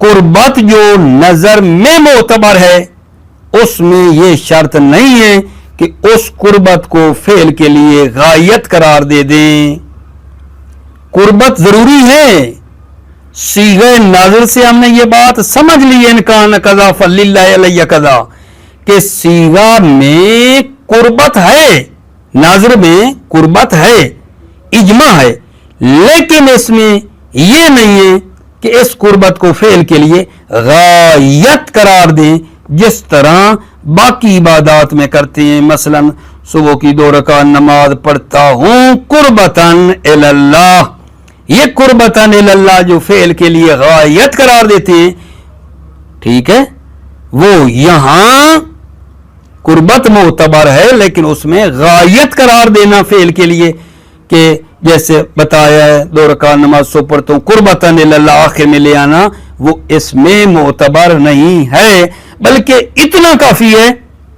قربت جو نظر میں معتبر ہے اس میں یہ شرط نہیں ہے کہ اس قربت کو فعل کے لیے غایت قرار دے دیں. قربت ضروری ہے. صیغہ ناظر سے ہم نے یہ بات سمجھ لی ان کان قضا فللہ علیہ قضا کہ صیغہ میں قربت ہے, ناظر میں قربت ہے, اجماع ہے, لیکن اس میں یہ نہیں ہے کہ اس قربت کو فعل کے لیے غایت قرار دیں جس طرح باقی عبادات میں کرتے ہیں. مثلا صبح کی 2 رکعت نماز پڑھتا ہوں قربتاً اللہ, یہ قربتاً اللہ جو فعل کے لیے غایت قرار دیتے ہیں, ٹھیک ہے, وہ یہاں قربت معتبر ہے لیکن اس میں غایت قرار دینا فعل کے لیے کہ جیسے بتایا ہے 2 رکعت نماز صبح پڑھتا ہوں قربتاً اللہ آخر میں لے آنا, وہ اس میں معتبر نہیں ہے بلکہ اتنا کافی ہے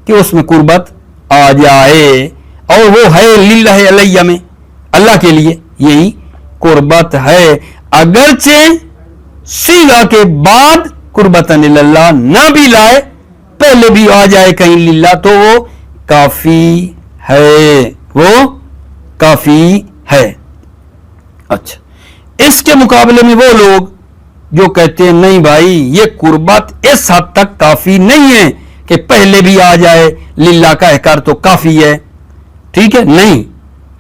کہ اس میں قربت آ جائے اور وہ ہے للہ علیہ میں اللہ کے لیے یہی قربت ہے. اگرچہ صیغہ کے بعد قربتاً اللہ نہ بھی لائے, پہلے بھی آ جائے کہیں للہ تو وہ کافی ہے, وہ کافی ہے. اچھا, اس کے مقابلے میں وہ لوگ جو کہتے ہیں نہیں بھائی یہ قربت اس حد تک کافی نہیں ہے کہ پہلے بھی آ جائے للہ کہہ کر تو کافی ہے, ٹھیک ہے, نہیں,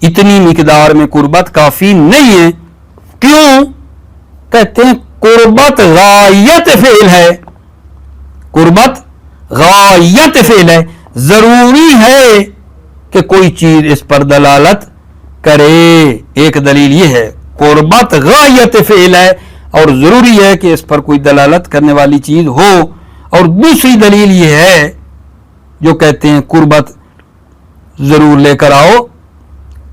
اتنی مقدار میں قربت کافی نہیں ہے. کیوں؟ کہتے ہیں قربت غایت فعل ہے, قربت غایت فعل ہے, ضروری ہے کہ کوئی چیز اس پر دلالت کرے. ایک دلیل یہ ہے قربت غایت فعل ہے اور ضروری ہے کہ اس پر کوئی دلالت کرنے والی چیز ہو. اور دوسری دلیل یہ ہے جو کہتے ہیں قربت ضرور لے کر آؤ,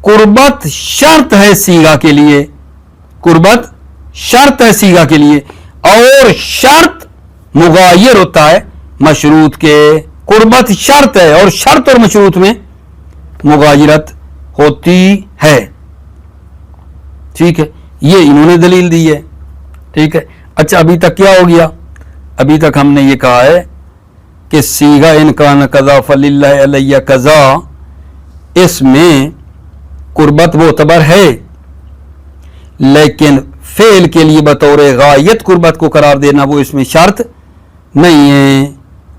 قربت شرط ہے صیغہ کے لیے, قربت شرط ہے صیغہ کے لیے اور شرط مغایر ہوتا ہے مشروط کے. قربت شرط ہے اور شرط اور مشروط میں مغایرت ہوتی ہے, ٹھیک ہے, یہ انہوں نے دلیل دی ہے, ٹھیک ہے. اچھا, ابھی تک کیا ہو گیا؟ ابھی تک ہم نے یہ کہا ہے کہ صیغہ ان کان قضا فللہ علیہ قضا, اس میں قربت معتبر ہے لیکن فعل کے لیے بطور غایت قربت کو قرار دینا وہ اس میں شرط نہیں ہے.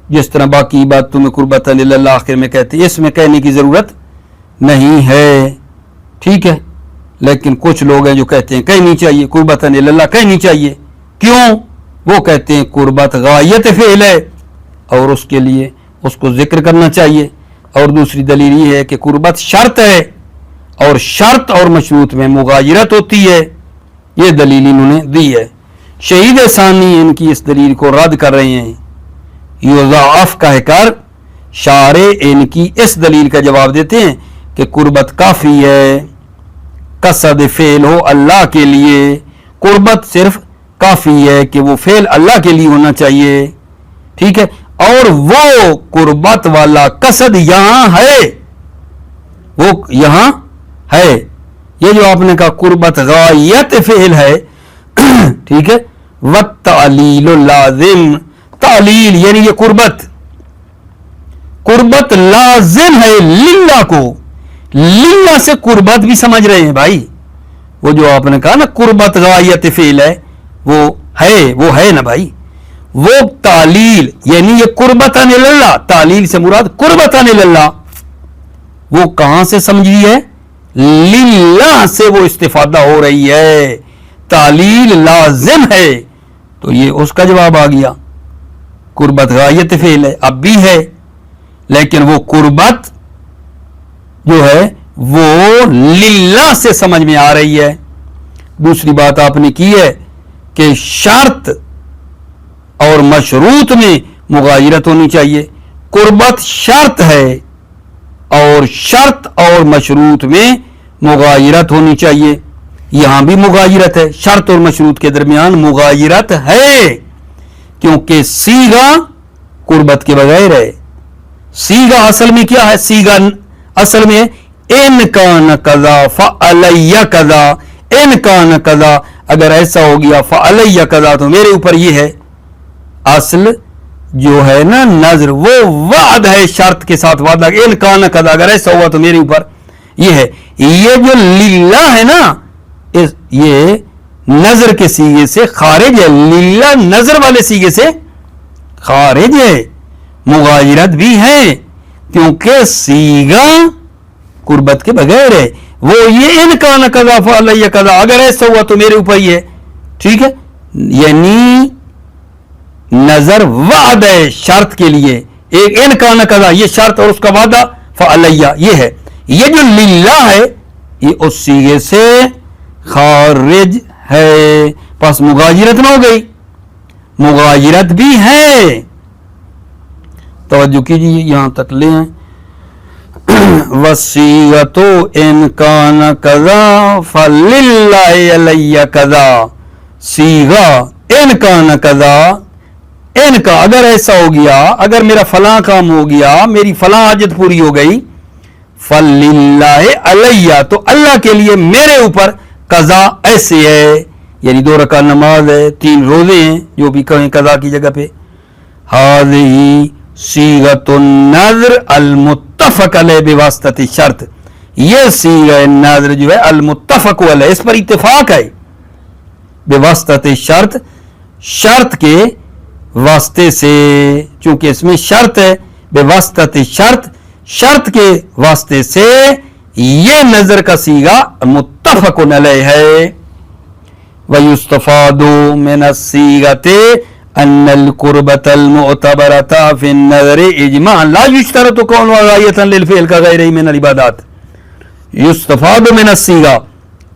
جس طرح باقی عبادتوں میں قربتاً اللہ آخر میں کہتے ہیں, اس میں کہنے کی ضرورت نہیں ہے, ٹھیک ہے. لیکن کچھ لوگ ہیں جو کہتے ہیں کہنی چاہیے قربتاً اللہ کہنی چاہیے. کیوں؟ وہ کہتے ہیں قربت غایت فعل ہے اور اس کے لیے اس کو ذکر کرنا چاہیے. اور دوسری دلیل یہ ہے کہ قربت شرط ہے اور شرط اور مشروط میں مغایرت ہوتی ہے. یہ دلیل انہوں نے دی ہے. شہید ثانی ان کی اس دلیل کو رد کر رہے ہیں. یضاعف کہہ کر شارع ان کی اس دلیل کا جواب دیتے ہیں کہ قربت کافی ہے, قصد فعل ہو اللہ کے لیے, قربت صرف کافی ہے کہ وہ فعل اللہ کے لیے ہونا چاہیے, ٹھیک ہے. اور وہ قربت والا قصد یہاں ہے, وہ یہاں ہے. یہ جو آپ نے کہا قربت غایت فعل ہے, ٹھیک ہے. والتعلیل لازم, تعلیل یعنی یہ قربت لازم ہے للہ کو, للہ سے قربت بھی سمجھ رہے ہیں بھائی. وہ جو آپ نے کہا نا قربت غایت فعل ہے وہ ہے نا بھائی. وہ تعلیل یعنی یہ قربتاً اللہ, تعلیل سے مراد قربتاً اللہ, وہ کہاں سے سمجھی ہے؟ للہ سے وہ استفادہ ہو رہی ہے. تعلیل لازم ہے تو یہ اس کا جواب آ گیا. قربت غایت فعل ہے, اب بھی ہے, لیکن وہ قربت جو ہے وہ للہ سے سمجھ میں آ رہی ہے. دوسری بات آپ نے کی ہے کہ شرط اور مشروط میں مغایرت ہونی چاہیے. قربت شرط ہے اور شرط اور مشروط میں مغایرت ہونی چاہیے. یہاں بھی مغایرت ہے, شرط اور مشروط کے درمیان مغایرت ہے کیونکہ صیغہ قربت کے بغیر ہے. صیغہ اصل میں کیا ہے؟ صیغہ اصل میں ان کان قضا فعلیہ قضا, ان کان قضا, اگر ایسا ہو گیا فعلیہ قضا تو میرے اوپر یہ ہے اصل جو ہے نا نظر وہ وعد ہے، شرط کے ساتھ وعدہ، ان کان قد، اگر ایسا ہوا تو میرے اوپر یہ ہے۔ یہ جو للہ ہے نا یہ نظر کے سیغے سے خارج ہے، للہ نظر والے سیغے سے خارج ہے، مغایرت بھی ہے کیونکہ سیغہ قربت کے بغیر ہے، وہ یہ ان کان قضا فعلیہ قضا، اگر ایسا ہوا تو میرے اوپر یہ ہے، ٹھیک ہے، یعنی نظر وعد ہے شرط کے لیے، ایک ان کان قضا یہ شرط اور اس کا وعدہ فعلیہ یہ ہے، یہ جو للہ ہے یہ اس سیغے سے خارج ہے، پس مغایرت نہ ہو گئی، مغایرت بھی ہے۔ توجہ کیجیے یہاں تک لے آئیں، وصیغۃ ان کان کذا فللہ علی کذا، سیغہ ان کان کذا، ان کا اگر ایسا ہو گیا، اگر میرا فلاں کام ہو گیا، میری فلاں حاجت پوری ہو گئی، فللہ علیہ تو اللہ کے لیے میرے اوپر قضا ایسے ہے، یعنی 2 رکعت نماز ہے، 3 روزے ہیں، جو بھی کہیں قضا کی جگہ پہ، ہذہ صیغۃ النذر المتفق علیہ بواسطۃ شرط، یہ صیغہ نذر جو ہے المتفق علیہ اس پر اتفاق ہے، بواسطۃ شرط، شرط کے واسطے سے، چونکہ اس میں شرط ہے، بواسطۃ شرط، شرط کے واسطے سے یہ نظر کا صیغہ متفق علیہ ہے۔ وَيُسْتَفَادُ مِنَ الصِّيغَةِ أَنَّ الْقُرْبَةَ الْمُعْتَبَرَةَ فِي النَّذْرِ إِجْمَاعًا لَا يُشْتَرَطُ كَوْنُهَا غَايَةً لِلْفِعْلِ كَغَيْرِهِ مِنَ الْعِبَادَاتِ۔ یستفاد من الصیغہ،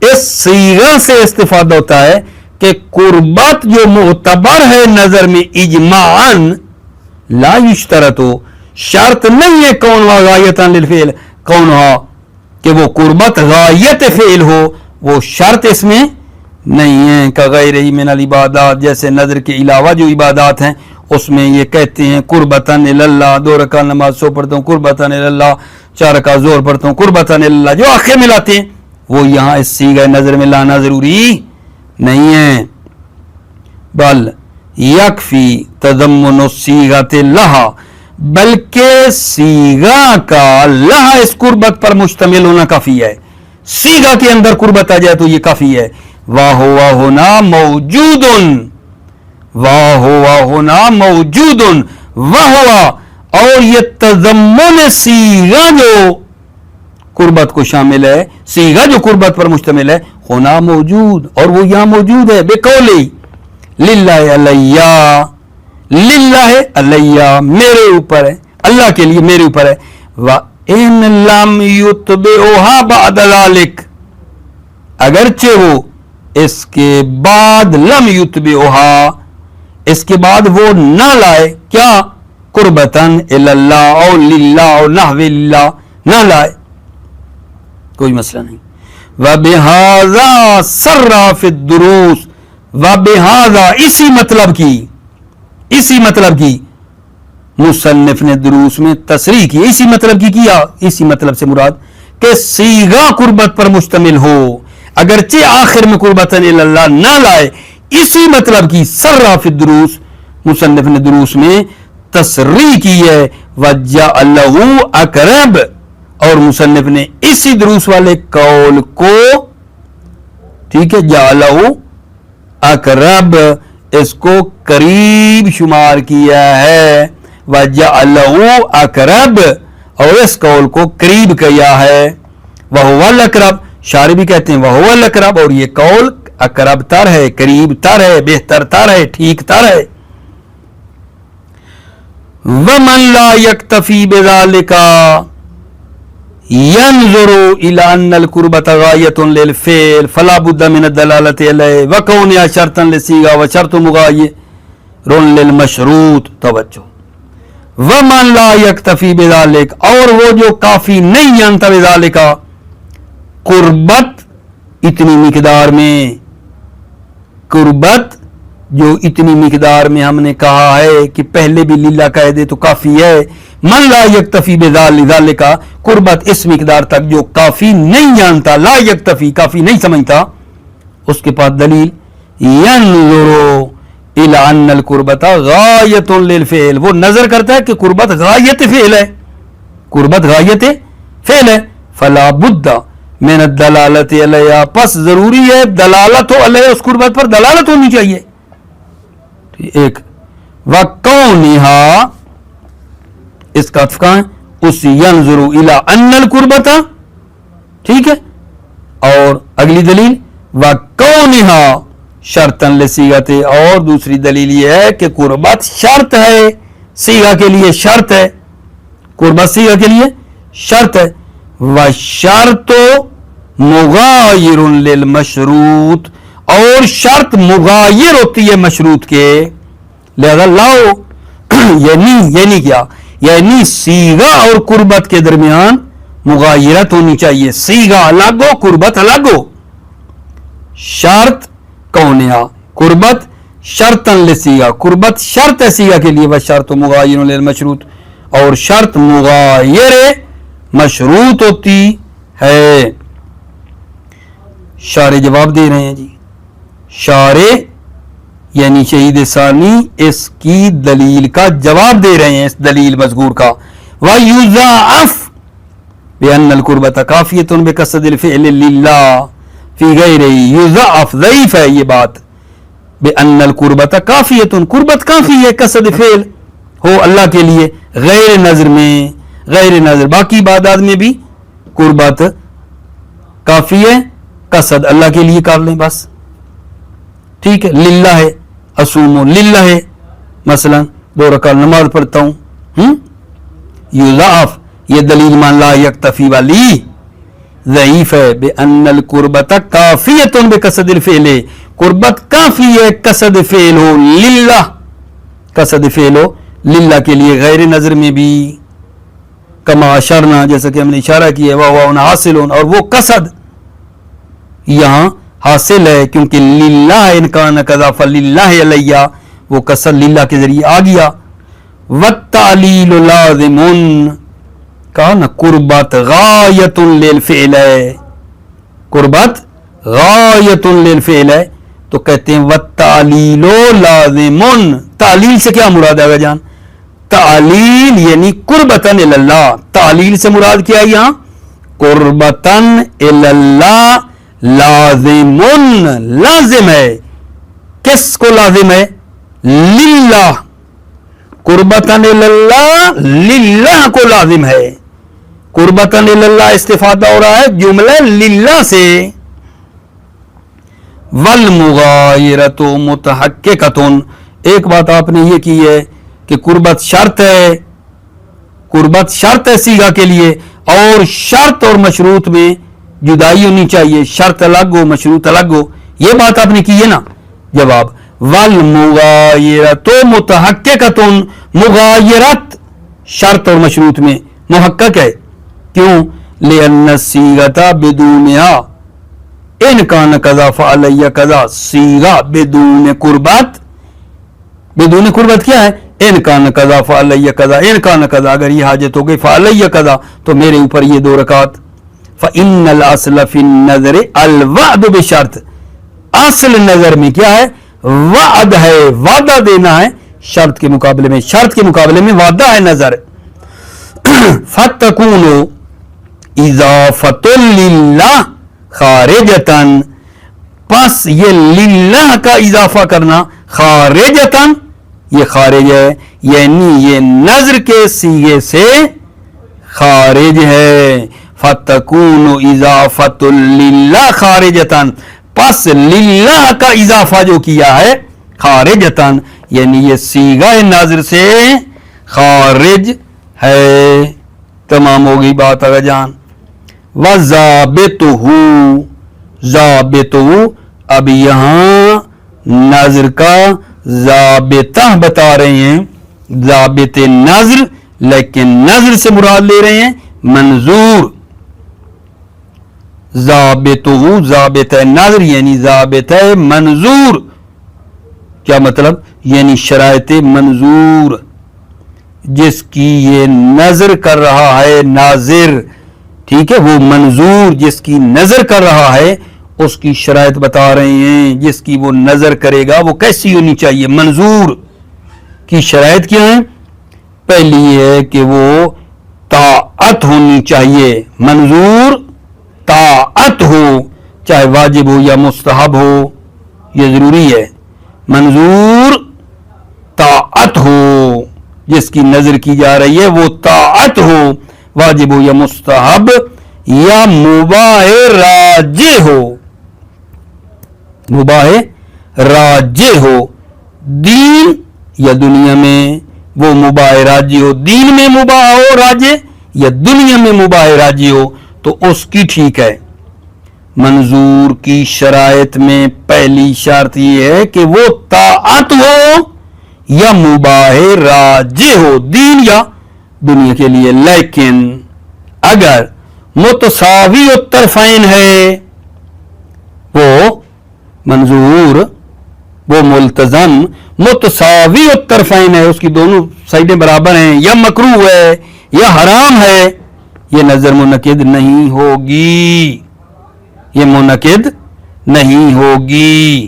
اس صیغہ سے استفادہ ہوتا ہے کہ قربت جو معتبر ہے نظر میں اجماعاً، لا یشترط، شرط نہیں ہے کونہا غایتاً للفعل، کونہا کہ وہ قربت غایت فعل ہو، وہ شرط اس میں نہیں ہے، کغیرہ من العبادات، جیسے نظر کے علاوہ جو عبادات ہیں اس میں یہ کہتے ہیں قربتاً اللہ، 2 رکعت نماز سو پڑھتا ہوں قربتاً اللہ، 4 رکعت ظہر پڑھتا ہوں قربتاً اللہ، جو آخر میں لاتے ہیں وہ یہاں اس صیغہ نظر میں لانا ضروری نہیں ہے، بل یکفی تضمن الصیغۃ لہا، بلکہ صیغہ کا لہا اس قربت پر مشتمل ہونا کافی ہے، صیغہ کے اندر قربت آ جائے تو یہ کافی ہے۔ وَهُوَ هُنَا مَوْجُودٌ، وَهُوَ هُنَا مَوْجُودٌ، وَهُوَ اور یہ تضمن صیغہ جو قربت کو شامل ہے، صیغہ جو قربت پر مشتمل ہے، ہونا موجود، اور وہ یہاں موجود ہے، بقولی للہ علیہ، للہ علیہ میرے اوپر ہے، اللہ کے لیے میرے اوپر ہے، وَإِن لَمْ يُتْبِعُهَا بَعْدَ ذَلِكَ، اگرچہ وہ اس کے بعد لم یتبعها، اس کے بعد وہ نہ لائے کیا، قربتاً اللہ اور للہ اور نحو للہ نہ لائے، کوئی مسئلہ نہیں۔ وَبِهَذَا سَرَّ فِي الدُّرُوسِ، وَبِهَذَا اسی مطلب کی مصنف نے دروس میں تصریح کی، اسی مطلب کی کیا، اسی مطلب سے مراد کہ صیغہ قربت پر مشتمل ہو، اگرچہ آخر میں قربتاً اللہ نہ لائے، اسی مطلب کی سرّ فی الدروس، مصنف نے دروس میں تصریح کی ہے، وَجَعَلَهُ اقرب، اور مصنف نے اسی دروس والے قول کو، ٹھیک ہے، جعلہ اقرب، اس کو قریب شمار کیا ہے، وَجَعَلَهُ اقرب، اور اس قول کو قریب کیا ہے، وَهُوَ الْأَقْرَبُ، شارح بھی کہتے ہیں وَهُوَ الْأَقْرَبُ، اور یہ قول اقرب تر ہے، قریب تر ہے، بہتر تر ہے، ٹھیک تر ہے۔ وَمَن لَا يَكْتَفِي بِذَلِكَ يَنظُرُ إِلَىٰ أَنَّ الْقُرْبَةَ غَايَةٌ لِلْفِعْلِ فَلَا بُدَّ مِنَ الدَّلَالَةِ عَلَيْهِ وَكَوْنِهَا شَرْطًا لِلصِّيغَةِ وَشَرْطُ مُغَايِرٌ لِلْمَشْرُوطِ۔ توجہ، وَمَن لَا يَكْتَفِي بِذَلِكَ، اور وہ جو کافی نہیں جانتا بذالکا، قربت اتنی مقدار میں، قربت جو اتنی مقدار میں ہم نے کہا ہے کہ پہلے بھی للہ کہہ دے تو کافی ہے، من لا یکتفی بذالک، قربت اس مقدار تک جو کافی نہیں جانتا، لا یکتفی کافی نہیں سمجھتا، اس کے پاس دلیل، ینظر الا ان القربت غایت للفعل، وہ نظر کرتا ہے کہ قربت غایت فعل ہے، قربت غایت فعل ہے. فلا بد من الدلالت علیہ، پس ضروری ہے دلالت ہو علیہ، اس قربت پر دلالت ہونی چاہیے. ایک وَقَوْنِهَا، اس کا عطف کہاں ہے؟ اس ينظر الى ان القربت، ٹھیک ہے. اور اگلی دلیل وَقَوْنِهَا شرطاً لصیغۃ، اور دوسری دلیل یہ ہے کہ قربت شرط ہے صیغہ کے لیے، شرط ہے، قربت صیغہ کے لیے شرط ہے. وَالشَّرْطُ مُغَایِرٌ لِلْمَشْرُوط، اور شرط مغایر ہوتی ہے مشروط کے، لہذا لاؤ یعنی کیا، یعنی صیغہ اور قربت کے درمیان مغایرت ہونی چاہیے، صیغہ الگ ہو قربت الگ ہو. شرط کونیا، قربت شرطاً لصیغہ، قربت شرط ہے صیغہ کے لیے. وَالشَّرْطُ مُغَایِرٌ لِلْمَشْرُوط، اور شرط مغایر مشروط ہوتی ہے. شارح جواب دے رہے ہیں جی، شارح یعنی شہید ثانی اس کی دلیل کا جواب دے رہے ہیں، اس دلیل مذکور کا. وَيُضَاعَفْ بِأَنَّ الْقُرْبَةَ كَافِيَةٌ بِقَصْدِ الْفِعْلِ لِلَّهِ فِي غَيْرِهِ، یضاعف ضعیف ہے یہ بات. بِأَنَّ الْقُرْبَةَ كَافِيَةٌ، قربت کافی ہے قصد فعل ہو اللہ کے لیے، غیر نظر میں، غیر نظر باقی عبادات میں بھی قربت کافی ہے، قصد اللہ کے لیے کر لیں بس، ٹھیک ہے. للہ ہے، اصوم للہ ہے، مثلا 2 رکعت نماز پڑھتا ہوں، یضاعف یہ دلیل مان لا یکتفی والی ضعیف ہے. بأن القربت کافیۃ بقصد الفعل، قربت کافی ہے قصد فعل ہو للہ، قصد فعل ہو للہ کے لیے غیر نظر میں بھی. کما اشرنا، جیسا کہ ہم نے اشارہ کیا، وہ حاصل، اور وہ قصد یہاں حاصل ہے کیونکہ للہ ان کان کذا فللہ علیہ، وہ قصد للہ کے ذریعے آ گیا. والتعلیل لازم، کہا نا قربت غایت للفعل ہے، قربت غایت للفعل ہے، تو کہتے ہیں والتعلیل لازم. تعلیل سے کیا مراد ہے جان؟ تعلیل یعنی قربتاً اللہ، تعلیل سے مراد کیا ہے یہاں؟ قربتاً اللہ، لازم، لازم ہے. کس کو لازم ہے؟ للہ، قربتاً اللہ للہ کو لازم ہے. قربتاً اللہ استفادہ ہو رہا ہے جملہ للہ سے. والمغایرۃ متحققۃ، ایک بات آپ نے یہ کی ہے کہ قربت شرط ہے، قربت شرط ہے صیغہ کے لیے، اور شرط اور مشروط میں جدائی ہونی چاہیے، شرط الگ ہو مشروط الگ ہو، یہ بات آپ نے کی ہے نا. جواب والمغایرۃ متحققۃ، مغایرت شرط اور مشروط میں محقق ہے. کیوں؟ لأن الصیغۃ بدونہا ان کان کذا فعلیہ کذا، صیغہ بدون قربت، بدون قربت کیا ہے؟ ان کان کذا فعلیہ کذا، ان کان کذا اگر یہ حاجت ہو گئی، فعلیہ کذا تو میرے اوپر یہ 2 رکعت. فإن الأصل في النظر الوعد بشرط، اصل نظر میں کیا ہے؟ وعد ہے، وعدہ دینا ہے شرط کے مقابلے میں، شرط کے مقابلے میں وعدہ ہے نظر. فتکون اضافۃ للہ خارجتاً، پس یہ للہ کا اضافہ کرنا خارجتاً، یہ خارج ہے، یعنی یہ نظر کے صیغے سے خارج ہے. فتکون اضافۃ للہ خارجتاً، پس للہ کا اضافہ جو کیا ہے خارجتاً، یعنی یہ صیغہ نظر سے خارج ہے. تمام ہو گئی بات اگر جان. وَضَابِطُهُ، ضابطہ، اب یہاں نظر کا ضابطہ بتا رہے ہیں، ضابط نظر، لیکن نظر سے مراد لے رہے ہیں منظور. ضابطہ، ضابط نظر یعنی ضابط منظور. کیا مطلب؟ یعنی شرائط منظور، جس کی یہ نظر کر رہا ہے ناظر، ٹھیک ہے، وہ منظور جس کی نظر کر رہا ہے اس کی شرائط بتا رہے ہیں جس کی وہ نظر کرے گا وہ کیسی ہونی چاہیے. منظور کی شرائط کیا ہے؟ پہلی یہ ہے کہ وہ طاعت ہونی چاہیے. منظور طاعت ہو، چاہے واجب ہو یا مستحب ہو، یہ ضروری ہے. منظور طاعت ہو، جس کی نظر کی جا رہی ہے وہ طاعت ہو، واجب ہو یا مستحب یا مباح راجح ہو. مباح راجح ہو، دین یا دنیا میں وہ مباح راجح ہو. دین میں مباح ہو راجح یا دنیا میں مباح راجح ہو تو اس کی ٹھیک ہے. منظور کی شرائط میں پہلی شرط یہ ہے کہ وہ طاعت ہو یا مباح راجح ہو، دین یا دنیا کے لیے. لیکن اگر متساوی الطرفین ہے، وہ منظور وہ ملتزم متساوی الطرفین ہے، اس کی دونوں سائڈیں برابر ہیں، یا مکروہ ہے یا حرام ہے، یہ نظر منعقد نہیں ہوگی. یہ منعقد نہیں ہوگی.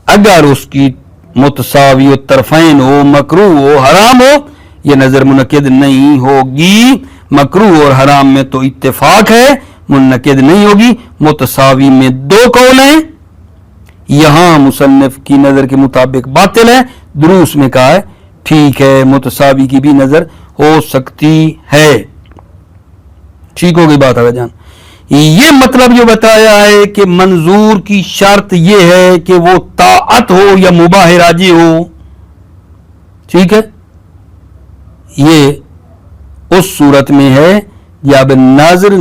اگر اس کی متساوی الطرفین ہو، مکروہ ہو، حرام ہو، یہ نظر منعقد نہیں ہوگی. مکروہ اور حرام میں تو اتفاق ہے، منعقد نہیں ہوگی. متساوی میں دو قول ہیں، یہاں مصنف کی نظر کے مطابق باطل ہے، دروس میں کہا ہے ٹھیک ہے، متساوی کی بھی نظر ہو سکتی ہے. ٹھیک ہو گئی بات آگے جان. یہ مطلب جو بتایا ہے کہ منظور کی شرط یہ ہے کہ وہ طاعت ہو یا مباح راجح ہو. ٹھیک ہے، یہ اس صورت میں ہے جب نظر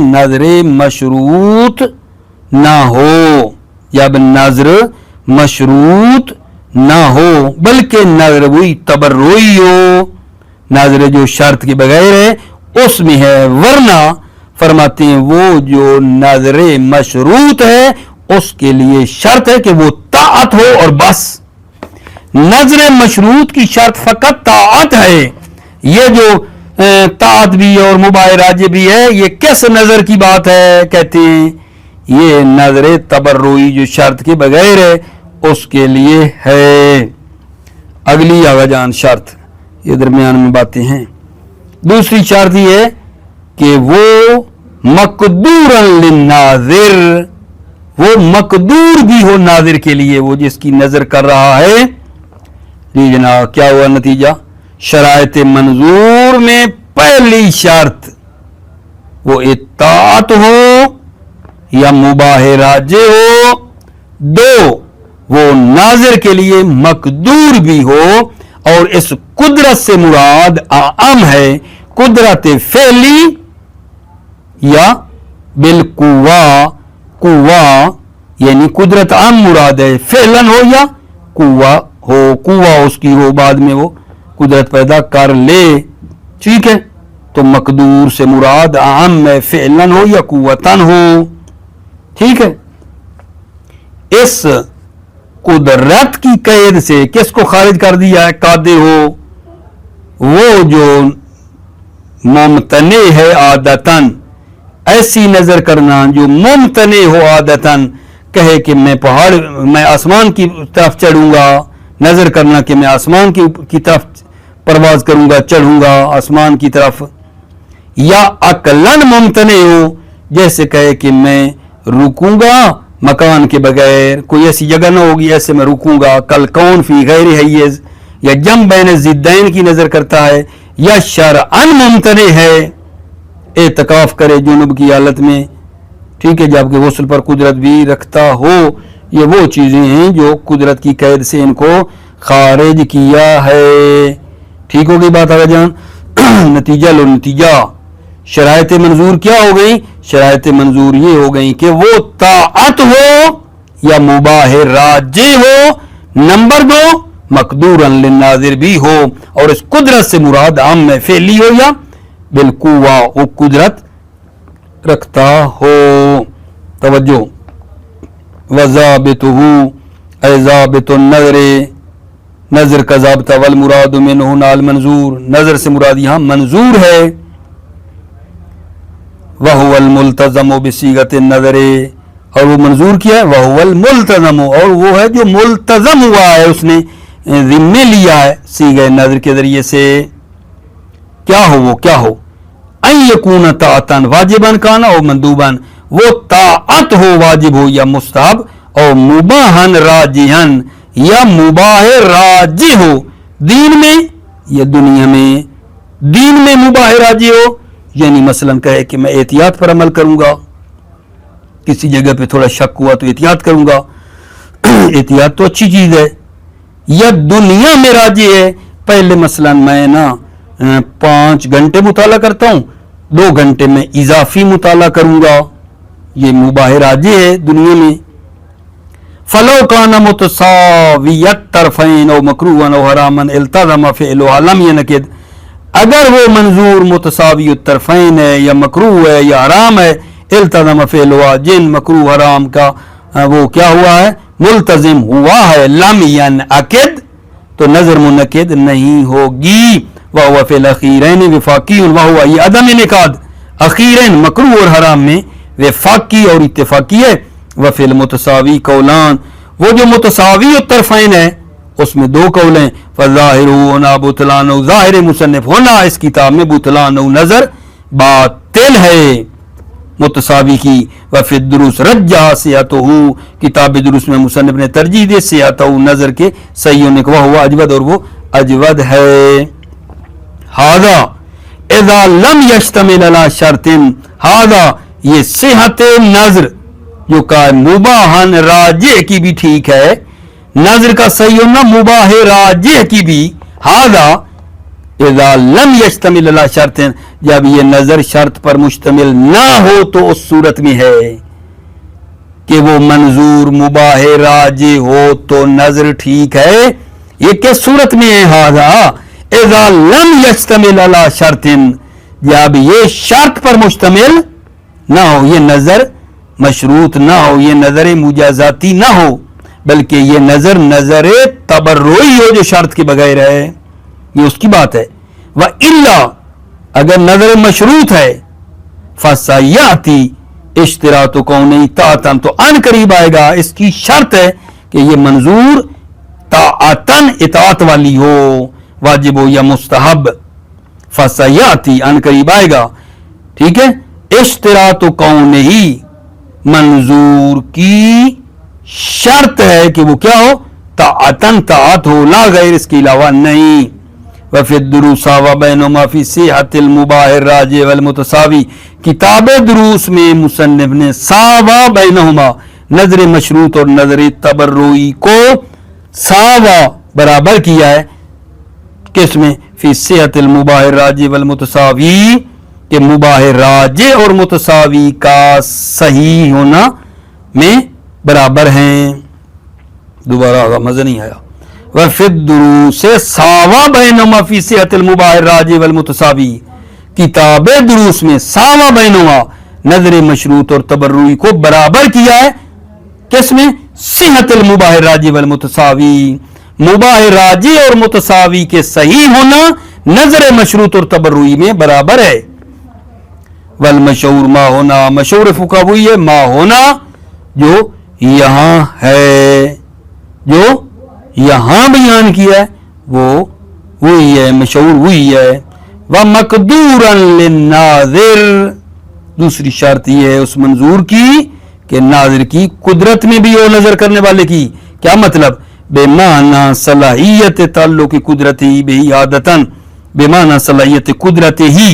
مشروط نہ ہو، جب نظر مشروط نہ ہو بلکہ نظر وہی تبرعی ہو، نظر جو شرط کے بغیر ہے اس میں ہے. ورنہ فرماتے ہیں وہ جو نظر مشروط ہے اس کے لیے شرط ہے کہ وہ طاعت ہو اور بس. نظر مشروط کی شرط فقط طاعت ہے. یہ جو طاعت بھی اور مباح راجح بھی ہے، یہ کس نظر کی بات ہے؟ کہتے ہیں یہ نظر تبرعی جو شرط کے بغیر ہے اس کے لیے ہے. اگلی آگا جان شرط، یہ درمیان میں باتیں ہیں. دوسری شرط یہ ہے کہ وہ مقدورا للناظر، وہ مقدور بھی ہو ناظر کے لیے، وہ جس کی نظر کر رہا ہے. جی جناب، کیا ہوا نتیجہ؟ شرائط منظور میں پہلی شرط وہ اطاعت ہو یا مباح راجح ہو، دو وہ ناظر کے لیے مقدور بھی ہو، اور اس قدرت سے مراد اعم ہے قدرت فعلی یا بالقوا. قوا یعنی قدرت عام مراد ہے، فعلن ہو یا قوا ہو، قوا اس کی ہو بعد میں وہ قدرت پیدا کر لے. ٹھیک ہے، تو مقدور سے مراد عام ہے، فعلن ہو یا قوتن ہو. ٹھیک ہے، اس قدرت کی قید سے کس کو خارج کر دیا ہے؟ قادر ہو، وہ جو ممتنع ہے عادتاً، ایسی نظر کرنا جو ممتنع ہو عادتاً، کہے کہ میں آسمان کی طرف چڑھوں گا، نظر کرنا کہ میں آسمان کی طرف پرواز کروں گا، چڑھوں گا آسمان کی طرف. یا عقلاً ممتنع ہو، جیسے کہے کہ میں رکوں گا مکان کے بغیر، کوئی ایسی جگہ نہ ہوگی ایسے میں رکوں گا. کل کون فی غیر حیز، یا جم بین ضدین کی نظر کرتا ہے. یا شرعاً ممتنع ہے، اعتکاف کرے جنوب کی حالت میں، ٹھیک ہے، جبکہ غسل پر قدرت بھی رکھتا ہو. یہ وہ چیزیں ہیں جو قدرت کی قید سے ان کو خارج کیا ہے. ٹھیک ہو گئی بات آگے جان. نتیجہ لو نتیجہ، شرائط منظور کیا ہو گئی؟ شرائط منظور یہ ہو گئی کہ وہ طاعت ہو یا مباح راجح ہو. نمبر 2 مقدورا للناظر بھی ہو، اور اس قدرت سے مراد عام فعلی ہو یا بالقوا، وہ قدرت رکھتا ہو. توجہ، وضابطہ اے ضابط النظر، نظر کا ضابطہ، والمراد منہ نال منظور، نظر سے مراد یہاں منظور ہے. وَهُوَ الْمُلْتَزَمُ بِصِيغَةِ النَّظَرِ، اور وہ منظور کیا ہے وَهُوَ الْمُلْتَزَمُ، اور وہ ہے جو ملتزم ہوا ہے، اس نے ذمے لیا ہے صیغہ نظر کے ذریعے سے. کیا ہو وہ کیا ہو؟ ان یکون طاعتن واجبن کانا او مندوبن، وہ طاعت ہو واجب ہو یا مستحب، اور مباحن راجحن یا مباح راجح ہو دین میں یا دنیا میں. دین میں مباح راجح ہو یعنی مثلا کہے کہ میں احتیاط پر عمل کروں گا، کسی جگہ پہ تھوڑا شک ہوا تو احتیاط کروں گا، احتیاط تو اچھی چیز ہے. یا دنیا میں راجح ہے، پہلے مثلا میں 5 گھنٹے مطالعہ کرتا ہوں، 2 گھنٹے میں اضافی مطالعہ کروں گا، یہ مباح راجح ہے دنیا میں. فلو کان متساویت طرفین او مکروہا او حراما التزم فعلها لم ينقض، اگر وہ منظور متساوی الطرفین ہے یا مکروہ ہے یا حرام ہے، التزم فعلها جن مکروہ حرام کا وہ کیا ہوا ہے ملتزم ہوا ہے، لم ينعقد تو نظر منعقد نہیں ہوگی. وهو فی الاخیرین وفاقی وهو یہ عدم انعقاد اخیرین مکروہ اور حرام میں وفاقی اور اتفاقی ہے. وفی المتساوی قولان، وہ جو متساوی الطرفین ہے اس میں 2 قول ہیں. فظاہر ہونا بطلان، ظاہر مصنف ہونا اس کتاب میں بطلان نظر باطل ہے متساوی کی. وفی الدروس رجح صحتہ، کتاب دروس میں مصنف نے ترجیح دی صحتہ نظر کے صحیح ہونے کو، وہ اجود اور وہ اجود ہے. ہذا اذا لم یشتمل علی شرط، ہذا یہ صحت نظر جو کا مباحن راجح کی بھی ٹھیک ہے، نظر کا صحیح ہونا مباح راجح کی بھی. ہذا اذا لم یشتمل علی شرط، جب یہ نظر شرط پر مشتمل نہ ہو تو اس صورت میں ہے کہ وہ منظور مباح راجح ہو تو نظر ٹھیک ہے. یہ کس صورت میں ہے؟ ہذا اذا لم یشتمل علی شرط، جب یہ شرط پر مشتمل نہ ہو، یہ نظر مشروط نہ ہو، یہ نظر مجازاتی نہ ہو، بلکہ یہ نظر تبرعی ہو جو شرط کے بغیر ہے، یہ اس کی بات ہے. وَإِلَّا اگر نظر مشروط ہے فَسَيَأْتِي اشتراط کونہی طاعتن، تو ان قریب آئے گا اس کی شرط ہے کہ یہ منظور طاعتن اطاعت والی ہو، واجب ہو یا مستحب. فَسَيَأْتِي ان قریب آئے گا، ٹھیک ہے. اشتراط کونہی منظور کی شرط ہے کہ وہ کیا ہو طاعتن طاعت ہو، لا غیر اس کے علاوہ نہیں. وفی الدروس ساوا بینہما فی صحت المباح الراجح والمتساوی، کتاب دروس میں مصنف نے ساوا بینہما نظر مشروط اور نظر تبرعی کو ساوا برابر کیا ہے. کس میں؟ فی صحت المباح الراجح والمتساوی، کہ مباح راجح اور متساوی کا صحیح ہونا میں برابر ہیں. دوبارہ آگا مزہ نہیں آیا. وفی الدروس ساوا بینہما فی صحت المباح الراجح والمتساوی، کتاب دروس میں ساوا بینہما نظر مشروط اور تبرعی کو برابر کیا ہے. کس میں؟ صحت المباح الراجح والمتساوی، مباح راجح اور متساوی کے صحیح ہونا نظر مشروط اور تبرعی میں برابر ہے. والمشہور ما ہونا، مشہور فقہ وہی ہے ما ہونا جو یہاں ہے، جو یہاں بیان کیا ہے وہ وہی ہے، مشہور وہی ہے. وَمَقْدُورًا لِلنَّاظِرِ، دوسری شرط یہ ہے اس منظور کی کہ ناظر کی قدرت میں بھی ہو، نظر کرنے والے کی. کیا مطلب؟ بے معنی صلاحیت تعلق قدرتی بہی عادتاً، بے معنی صلاحیت قدرت ہی،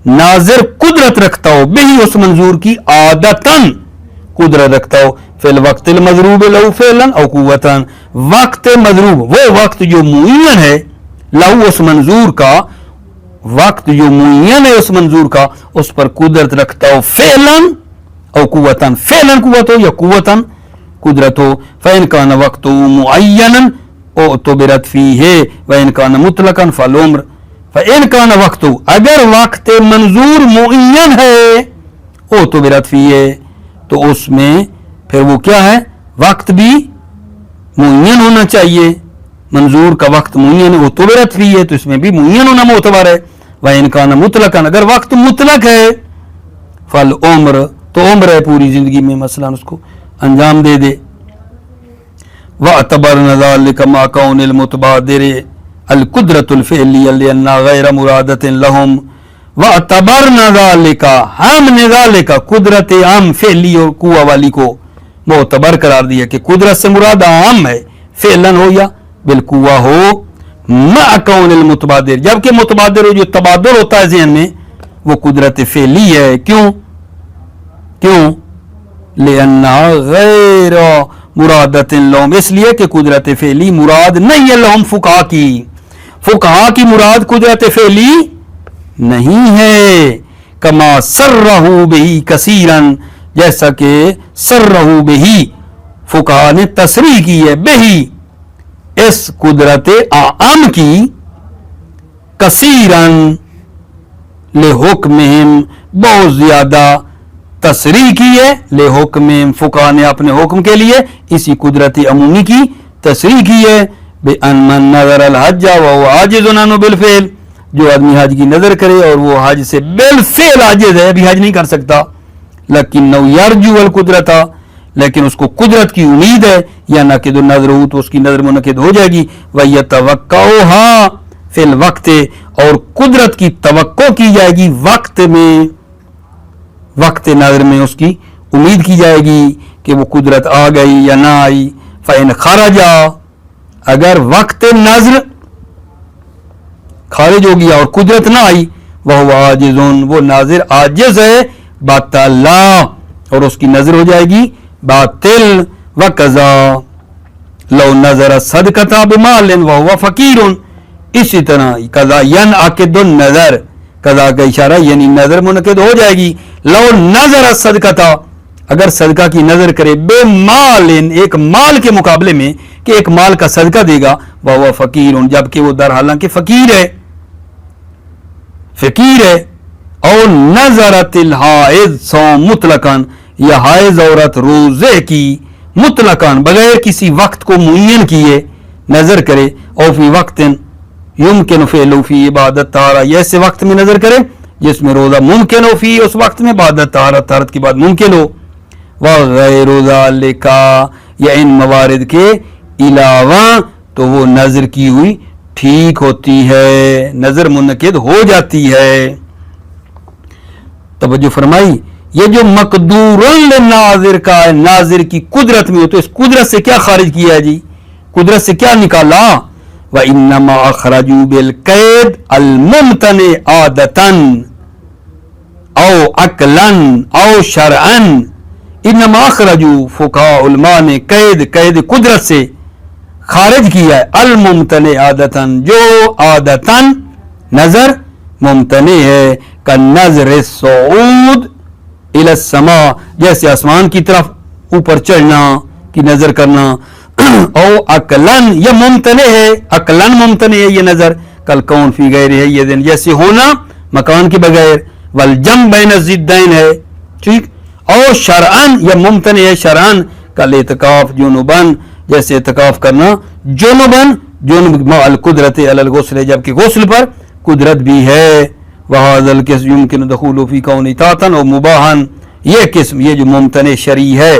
ناظر قدرت رکھتا ہو بہی اس منظور کی عادتاً قدرت رکھتا ہو. فی الوقت المضروب لہو فعلاً او قوتاً، وقت مضروب وہ وقت جو معین ہے لہو اس منظور کا، وقت جو معین ہے اس منظور کا اس پر قدرت رکھتا ہو فعلاً او قوتاً، فعلاً قوت ہو یا قوتاً قدرت ہو. فإن كان وقته معینا اعتبرت فیہ وإن كان مطلقا فالعمر. فإن كان وقته، اگر وقت منظور معین ہے اعتبرت فیہ تو اس میں پھر وہ کیا ہے وقت بھی معین ہونا چاہیے، منظور کا وقت معین ہے اعتبرت فیہ تو اس میں بھی معین ہونا معتبر ہے. وإن كان مطلقا، اگر وقت مطلق ہے فالعمر تو عمر ہے پوری زندگی میں مثلا اس کو انجام دے دے. واعتبرنا ذلك مع كون المتبادر القدرة الفعلية لأن غير مرادة لهم. واعتبرنا ذلك ہم نے ذالک قدرت عام فعلی اور قوہ والی کو معتبر قرار دیا کہ قدرت سے مراد عام ہے، فعلن ہو یا بالقوہ ہو، مع کون المتبادر جبکہ متبادر ہو جو تبادر ہوتا ہے ذہن میں وہ قدرت فعلی ہے. کیوں لأنها غیر مرادت لهم، اس لیے کہ قدرت فعلی مراد نہیں ہے لهم فقہا کی مراد قدرت فعلی نہیں ہے. کما سرہو بہی کثیرن، جیسا کہ سرہو بہی فقہا نے تصریح کی ہے بہی اس قدرت اعم کی، کثیرن لحکمہم بہت زیادہ تصریح کی ہے، لحکمہم فقہا نے اپنے حکم کے لیے اسی قدرت عمومی کی تصریح کی ہے. بأن من نظر الحج وهو عاجز عنہ بالفعل، جو آدمی حج کی نظر کرے اور وہ حج سے بالفعل عاجز ہے، ابھی حج نہیں کر سکتا، لکنہ یرجو القدرت، لیکن اس کو قدرت کی امید ہے، یا نقد النظر ہو تو اس کی نظر منعقد ہو جائے گی. وَيَتَوَقَّعُهَا فی الوقت، اور قدرت کی توقع کی جائے گی وقت میں، وقت نظر میں اس کی امید کی جائے گی کہ وہ قدرت آ گئی یا نہ آئی. فَإِنْ خَرَجَ، اگر وقت نظر خارج ہو گیا اور قدرت نہ آئی، وَهُوَ عَاجِزٌ، وہ ناظر عاجز ہے، بَطَلَ، اور اس کی نظر ہو جائے گی باطل. وَقَضَى لَوْ نَظَرَ الصَّدْقَةَ بِمَالٍ وَهُوَ فَقِيرٌ، اسی طرح قضا ينعقد النظر، قضا کا اشارہ یعنی نظر منعقد ہو جائے گی. لو نظر الصدقہ، اگر صدقہ کی نظر کرے بے مال، ایک مال کے مقابلے میں کہ ایک مال کا صدقہ دے گا، وہ فقیر، جبکہ وہ در حالانکہ فقیر ہے. اور نظرت الحائض صوم مطلقاً، یا حائض عورت روزے کی مطلقاً بغیر کسی وقت کو معین کیے نظر کرے، اور فی وقت یمکن فعلہ فی عبادت طہارہ، یہ ایسے وقت میں نظر کرے جس میں روزہ ممکن ہو، فی اس وقت میں عبادت طہارت کی بات ممکن ہو. وغیر ذالک، یا ان موارد کے علاوہ، تو وہ نظر کی ہوئی ٹھیک ہوتی ہے، نظر منعقد ہو جاتی ہے. توجہ فرمائی، یہ جو مقدور للناظر کا ہے، ناظر کی قدرت میں ہو، تو اس قدرت سے کیا خارج کیا ہے جی؟ قدرت سے کیا نکالا؟ وَإِنَّمَا أَخْرَجُوا بِالْقَيْدِ الْمُمْتَنِعِ عَادَةً او عقلاً او شرعاً. انما اخرجوا فقہاء علماء نے قید قدرت سے خارج کیا ہے الممتنع عادتاً، جو عادتاً نظر ممتنع ہے، کا نظر الصعود الی السماء، جیسے آسمان کی طرف اوپر چڑھنا کی نظر کرنا. او عقلاً، یہ ممتنع ہے، عقلاً ممتنع ہے یہ نظر، کل کون فی غیر ہے یہ دن، جیسے ہونا مکان کے بغیر، والجمع بین الضدین ہے، ٹھیک. اور شرعاً، یہ ممتنع ہے شرعاً، کل اعتکاف جنوباً، جیسے اعتکاف کرنا جنوباً، جنوب مع القدرت علی الغسل، جبکہ غسل پر قدرت بھی ہے. وہذا القسم یمکن دخول فی کون طاعتاً و مباحاً، یہ قسم، یہ جو ممتنع شرعی ہے،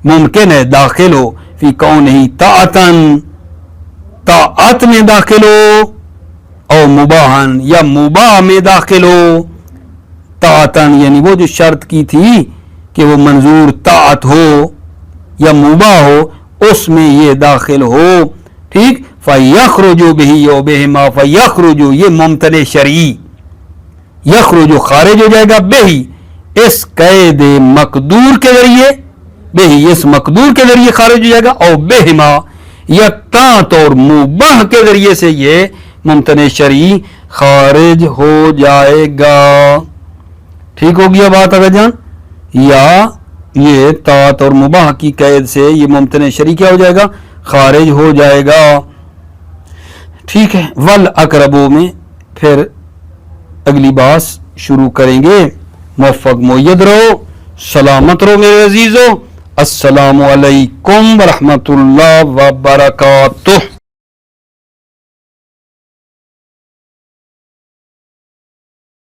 ممکن ہے داخل ہو فی کون ہی طاعتاً، طاعت میں داخل ہو، او مباحاً، یا مباح میں داخل ہو. طاعتاً یعنی وہ جو شرط کی تھی کہ وہ منظور طاعت ہو یا مباح ہو، اس میں یہ داخل ہو، ٹھیک. فَيَخْرُجُ بِهِ او بِهِمَا، فَيَخْرُجُ یہ ممتنع شرعی، یخرج خارج ہو جائے گا بہی اس قید مقدور کے ذریعے، بہی اس مقدور کے ذریعے خارج ہو جائے گا، اور بہما یا طاعت اور مباح کے ذریعے سے یہ ممتنع شرعی خارج ہو جائے گا. ٹھیک ہو گیا بات اگر جان؟ یا یہ طاعت اور مباح کی قید سے یہ ممتنع شرعی کیا ہو جائے گا؟ خارج ہو جائے گا. ٹھیک ہے، والاقربو میں پھر اگلی بات شروع کریں گے. موفق مؤید رہو، سلامت رہو میرے عزیزو. السلام علیکم ورحمۃ اللہ وبرکاتہ.